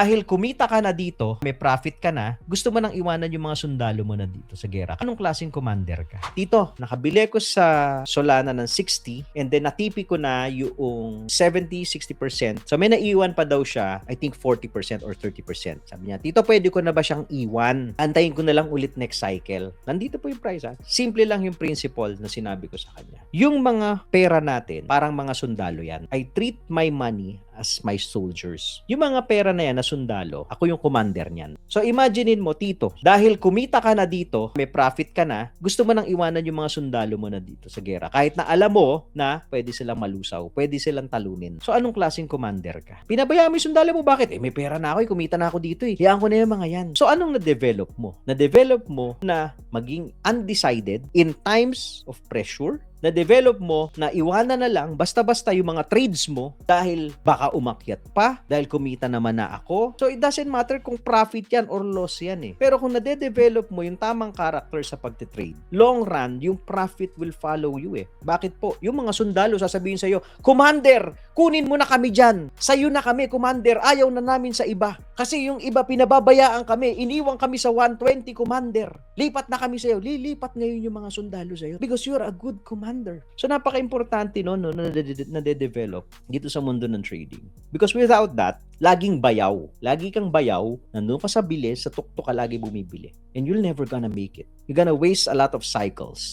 Dahil kumita ka na dito, may profit ka na, gusto mo nang iwanan yung mga sundalo mo na dito sa gera. Anong klaseng commander ka? Dito, nakabili ko sa Solana ng 60 and then natipi ko na yung 70-60%. So may naiwan pa daw siya, I think 40% or 30%. Sabi niya, Tito, pwede ko na ba siyang iwan? Antayin ko na lang ulit next cycle. Nandito po yung price ha. Simple lang yung principle na sinabi ko sa kanya. Yung mga pera natin, parang mga sundalo yan. I treat my money as my soldiers. Yung mga pera na yan na sundalo, ako yung commander niyan. So imaginein mo, Tito, dahil kumita ka na dito, may profit ka na, gusto mo nang iwanan yung mga sundalo mo na dito sa gera. Kahit na alam mo na pwede silang malusaw, pwede silang talunin. So anong klaseng commander ka? Pinabayaan mo yung sundalo mo, bakit? May pera na ako, kumita na ako dito Hayaan ko na yung mga yan. So anong na-develop mo? Na-develop mo na maging undecided in times of pressure, na-develop mo na iwanan na lang basta-basta yung mga trades mo dahil baka umakyat pa, dahil kumita naman na ako. So it doesn't matter kung profit yan or loss yan Pero kung nade-develop mo yung tamang character sa pagtitrade, long run, yung profit will follow you Bakit po? Yung mga sundalo sasabihin sa'yo, Commander, kunin mo na kami dyan. Sa'yo na kami, Commander. Ayaw na namin sa iba. Kasi yung iba pinababayaan kami. Iniwan kami sa 120, Commander. Lipat na kami sa'yo. Lilipat ngayon yung mga sundalo sa'yo because you're a good commander. So napaka-importante no na nade-develop dito sa mundo ng trading. Because without that, laging bayaw. Lagi kang bayaw, nandun ka sa bilis, sa tuktok ka lagi bumibili. And you're never gonna make it. You're gonna waste a lot of cycles.